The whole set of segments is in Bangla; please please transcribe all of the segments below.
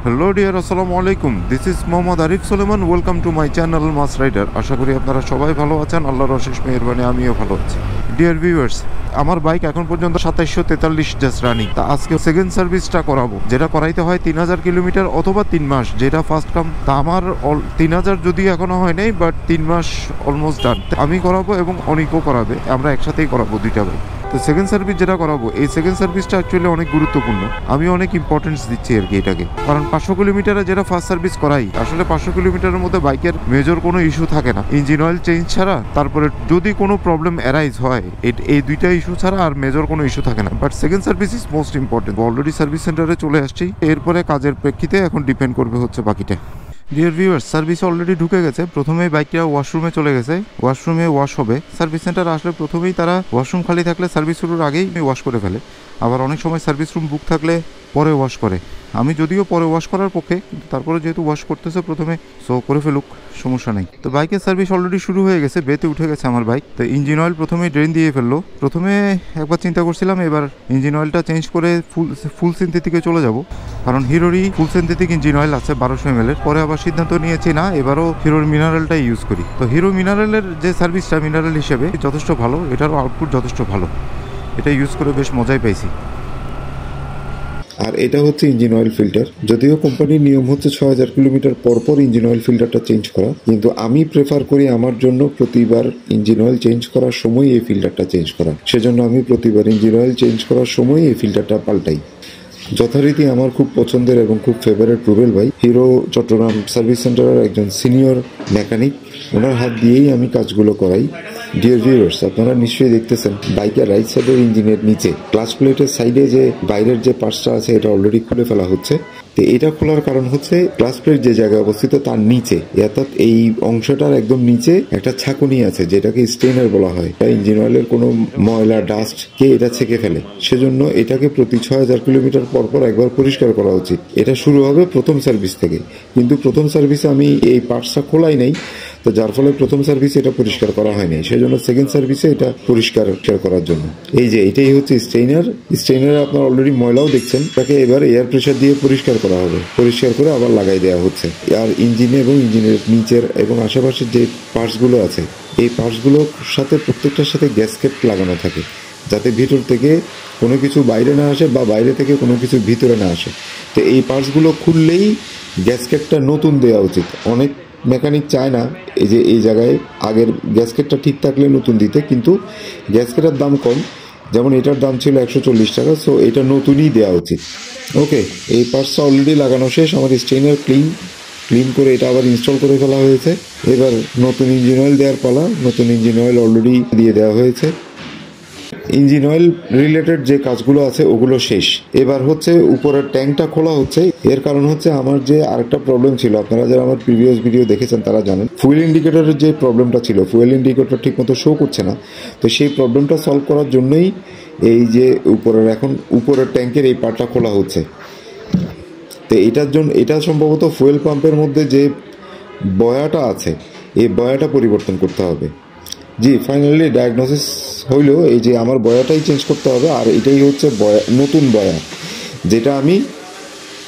হ্যালো ডিয়ার, আসসালামু আলাইকুম। This is Mohammad Arif Suleman. Welcome to my channel mass rider. আশা করি আপনারা সবাই ভালো আছেন। আল্লাহর অশেষ মেহেরবানি আমিও ভালো আছি। ডিয়ার ভিউয়ার্স, আমার বাইক এখন পর্যন্ত 2743 জাস্ট রানিং। তা আজকে সেকেন্ড সার্ভিসটা করাবো, যেটা করাইতে হয় 3000 কিলোমিটার অথবা 3 মাস, যেটা ফার্স্ট কাম। তা আমার 3000 যদি এখনো হয় নাই, বাট 3 মাস অলমোস্ট ডান। আমি করাবো এবং অনেকও করাবে, আমরা একসাথেই করাবো দুইটা বাইক। তো সেকেন্ড সার্ভিস যেটা করাবো, এই সেকেন্ড সার্ভিসটা অ্যাকচুয়ালি অনেক গুরুত্বপূর্ণ। আমি অনেক ইম্পর্টেন্স দিচ্ছি আর কি এটাকে, কারণ 500 কিলোমিটারে যেটা ফার্স্ট সার্ভিস করাই, আসলে 500 কিলোমিটারের মধ্যে বাইকের মেজর কোনো ইস্যু থাকে না ইঞ্জিন অয়েল চেঞ্জ ছাড়া। তারপরে যদি কোনো প্রবলেম অ্যারাইজ হয়, এই দুইটা ইস্যু ছাড়া আর মেজর কোনো ইস্যু থাকে না। But second service is most important. Already service সেন্টারে চলে আসছি, এরপরে কাজের প্রেক্ষিতে এখন ডিপেন্ড করবে হচ্ছে বাকিটা। ডিয়ার ভিউয়ার্স, সার্ভিস অলরেডি ঢুকে গেছে। প্রথমেই বাইকটা ওয়াশরুমে চলে গেছে, ওয়াশরুমে ওয়াশ হবে। সার্ভিস সেন্টার আসলে প্রথমেই তারা ওয়াশরুম খালি থাকলে সার্ভিস শুরুর আগেই ওয়াশ করে ফেলে, আবার অনেক সময় সার্ভিস রুম বুক থাকলে পরে ওয়াশ করে। আমি যদিও পরে ওয়াশ করার পক্ষে, কিন্তু তারপরে যেহেতু ওয়াশ করতেছে প্রথমে, সো করে ফেলুক, সমস্যা নেই। তো বাইকের সার্ভিস অলরেডি শুরু হয়ে গেছে, বেতে উঠে গেছে আমার বাইক। তো ইঞ্জিন অয়েল প্রথমেই ড্রেন দিয়ে ফেললো। প্রথমে একবার চিন্তা করছিলাম এবার ইঞ্জিন অয়েলটা চেঞ্জ করে ফুল সিনথেটিকে চলে যাব, কারণ হিরোরই ফুল সিনথেটিক ইঞ্জিন অয়েল আছে 1200 ml। পরে আবার সিদ্ধান্ত নিয়েছি না, এবারও হিরোর মিনারেলটাই ইউজ করি। তো হিরো মিনারেলের যে সার্ভিসটা মিনারেল হিসেবে যথেষ্ট ভালো, এটারও আউটপুট যথেষ্ট ভালো। এটা ইউজ করে বেশ মজাই পাইছি। আর এটা হচ্ছে ইঞ্জিন অয়েল ফিল্টার। যদিও কোম্পানির নিয়ম হচ্ছে 6000 কিলোমিটার পর ইঞ্জিন অয়েল ফিল্টারটা চেঞ্জ করা, কিন্তু আমি প্রেফার করি আমার জন্য প্রতিবার ইঞ্জিন অয়েল চেঞ্জ করার সময় এই ফিল্টারটা চেঞ্জ করা। সেজন্য আমি প্রতিবার ইঞ্জিন অয়েল চেঞ্জ করার সময় এই ফিল্টারটা পাল্টাই। যথারীতি আমার খুব পছন্দের এবং খুব ফেভারিট রুবেল ভাই, হিরো চট্টগ্রাম সার্ভিস সেন্টারের একজন সিনিয়র মেকানিক, ওনার হাত দিয়েই আমি কাজগুলো করাই। ডিয়ার ভিউয়ার্স, আপনারা নিশ্চয়ই দেখতেছেন বাইকের রাইট সাইডের ইঞ্জিনের নিচে ক্লাচ প্লেটের সাইডে যে বাইরের যে পার্টসটা আছে এটা অলরেডি খুলে ফেলা হচ্ছে। তো এটা খোলার কারণ হচ্ছে ক্লাচ প্লেট যে জায়গায় অবস্থিত তার নিচে, অর্থাৎ এই অংশটার একদম নিচে একটা ছাঁকুনি আছে যেটাকে স্টেইনার বলা হয়। ইঞ্জিন অয়েলের কোনো ময়লা ডাস্ট কে এটা ছেঁকে ফেলে, সেজন্য এটাকে প্রতি 6000 কিলোমিটার পর একবার পরিষ্কার করা উচিত। এটা শুরু হবে প্রথম সার্ভিস থেকে, কিন্তু প্রথম সার্ভিসে আমি এই পার্টসটা খোলাই নাই, তো যার ফলে প্রথম সার্ভিসে এটা পরিষ্কার করা হয়নি। সেজন্য সেকেন্ড সার্ভিসে এটা পরিষ্কার করার জন্য এই যে এটাই হচ্ছে স্টেইনারে আপনার অলরেডি ময়লাও দেখছেন, তাকে এবার এয়ার প্রেসার দিয়ে পরিষ্কার করা হবে। পরিষ্কার করে আবার লাগাই দেওয়া হচ্ছে। আর ইঞ্জিনে এবং ইঞ্জিনের নিচের এবং আশেপাশের যে পার্টসগুলো আছে, এই পার্টসগুলোর সাথে প্রত্যেকটার সাথে গ্যাসকেট লাগানো থাকে, যাতে ভিতর থেকে কোনো কিছু বাইরে না আসে বা বাইরে থেকে কোনো কিছু ভিতরে না আসে। তো এই পার্টসগুলো খুললেই গ্যাসকেটটা নতুন দেওয়া উচিত। অনেক মেকানিক চায় না এই যে এই জায়গায় আগের গ্যাসকেটটা ঠিক থাকলে নতুন দিতে, কিন্তু গ্যাসকেটের দাম কম, যেমন এটার দাম ছিল 140 টাকা, সো এটা নতুনই দেওয়া উচিত। ওকে, এই পার্টসটা অলরেডি লাগানো শেষ। আমার স্টেইনার ক্লিন করে এটা আবার ইনস্টল করে ফেলা হয়েছে। এবার নতুন ইঞ্জিন অয়েল দেওয়ার পালা। নতুন ইঞ্জিন অয়েল অলরেডি দিয়ে দেওয়া হয়েছে। ইঞ্জিন অয়েল রিলেটেড যে কাজগুলো আছে ওগুলো শেষ। এবার হচ্ছে উপরের ট্যাঙ্কটা খোলা হচ্ছে। এর কারণ হচ্ছে আমার যে আরেকটা প্রবলেম ছিল, আপনারা যারা আমার প্রিভিয়াস ভিডিও দেখেছেন তারা জানেন, ফুয়েল ইন্ডিকেটরের যে প্রবলেমটা ছিল, ফুয়েল ইন্ডিকেটর ঠিক মতো শো করছে না। তো সেই প্রবলেমটা সলভ করার জন্যই এই যে উপরের ট্যাঙ্কের এই পার্টটা খোলা হচ্ছে। তো এটা সম্ভবত ফুয়েল পাম্পের মধ্যে যে বয়াটা আছে, এই বয়াটা পরিবর্তন করতে হবে। জি, ফাইনালি ডায়াগনোসিস হইল এই যে আমার বয়াটাই চেঞ্জ করতে হবে। আর এটাই হচ্ছে নতুন বয়া, যেটা আমি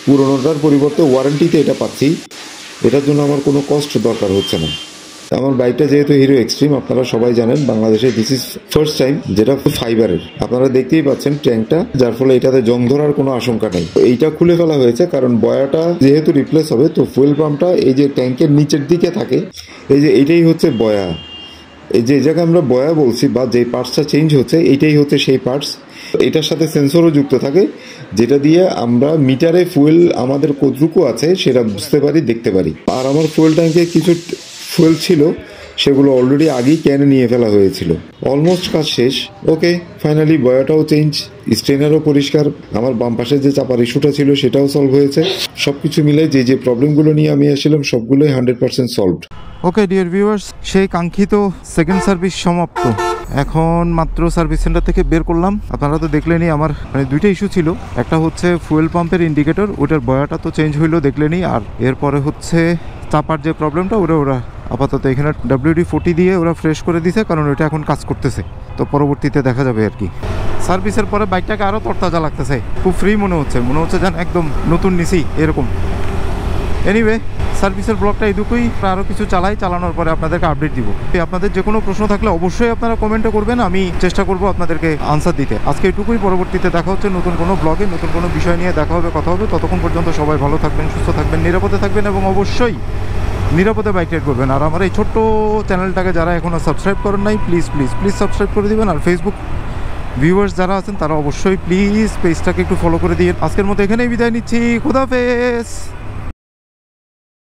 পুরোনোটার পরিবর্তে ওয়ারেন্টিতে এটা পাচ্ছি। এটার জন্য আমার কোনো কষ্ট দরকার হচ্ছে না। আমার বাইকটা যেহেতু হিরো এক্সট্রিম, আপনারা সবাই জানেন বাংলাদেশে দিস ইজ ফার্স্ট টাইম, যেটা ফাইবারের। আপনারা দেখতেই পাচ্ছেন ট্যাঙ্কটা, যার ফলে এটাতে জং ধরার কোনো আশঙ্কা নেই। এইটা খুলে ফেলা হয়েছে কারণ বয়াটা যেহেতু রিপ্লেস হবে, তো ফুয়েল পাম্পটা এই যে ট্যাঙ্কের নিচের দিকে থাকে, এই যে এইটাই হচ্ছে বয়া। এই যে জায়গায় আমরা বয়া বলছি বা যে পার্টসটা চেঞ্জ হচ্ছে, এইটাই হচ্ছে সেই পার্টস। এটার সাথে সেন্সরও যুক্ত থাকে, যেটা দিয়ে আমরা মিটারে ফুয়েল আমাদের কতটুকু আছে সেটা বুঝতে পারি, দেখতে পারি। আর আমার ফুয়েল ট্যাঙ্কে কিছু ফুয়েল ছিল, সেগুলো অলরেডি আগেই ক্যানে নিয়ে ফেলা হয়েছিল। অলমোস্ট কাজ শেষ। ওকে, ফাইনালি বয়াটাও চেঞ্জ, স্টেইনারও পরিষ্কার, আমার বাম পাশে যে চাপার ইস্যুটা ছিল সেটাও সলভ হয়েছে। সবকিছু মিলে যে প্রবলেমগুলো নিয়ে আমি আসছিলাম সবগুলোই 100% সলভড। ওকে ডিয়ার ভিউয়ার্স, সেই কাঙ্ক্ষিত সেকেন্ড সার্ভিস সমাপ্ত। এখন মাত্র সার্ভিস সেন্টার থেকে বের করলাম। আপনারা তো দেখলেনই আমার দুইটা ইস্যু ছিল। একটা হচ্ছে ফুয়েল পাম্পের ইন্ডিকেটর, ওটার বয়াটা তো চেঞ্জ হইলো দেখলেনই। আর এরপরে হচ্ছে চাপার যে প্রবলেমটা, ওরা আপাতত এখানে WD-40 দিয়ে ওরা ফ্রেশ করে দিছে, কারণ ওটা এখন কাজ করতেছে। তো পরবর্তীতে দেখা যাবে আর কি। সার্ভিসের পরে বাইকটাকে আরও তরতাজা লাগতেছে, খুব ফ্রি মনে হচ্ছে যেন একদম নতুন নিছি এরকম। এনিওয়ে সার্ভিসের ব্লগটা এইটুকুই, আরও কিছু চালানোর পরে আপনাদেরকে আপডেট দিব। আপনাদের যে কোনো প্রশ্ন থাকলে অবশ্যই আপনারা কমেন্টে করবেন, আমি চেষ্টা করব আপনাদেরকে আনসার দিতে। আজকে এইটুকুই, পরবর্তীতে দেখা হচ্ছে নতুন কোনো ব্লগে, নতুন কোনো বিষয় নিয়ে দেখা হবে, কথা হবে। ততক্ষণ পর্যন্ত সবাই ভালো থাকবেন, সুস্থ থাকবেন, নিরাপদে থাকবেন এবং অবশ্যই নিরাপদে বাইক রাইড করবেন। আর আমার এই ছোট্ট চ্যানেলটাকে যারা এখনও সাবস্ক্রাইব করেন নাই, প্লিজ প্লিজ প্লিজ সাবস্ক্রাইব করে দিবেন। আর ফেসবুক ভিউয়ার্স যারা আছেন তারা অবশ্যই প্লিজ পেজটাকে একটু ফলো করে দিয়ে আজকের মতো এখানেই বিদায় নিচ্ছি। খুদাহাফেজ।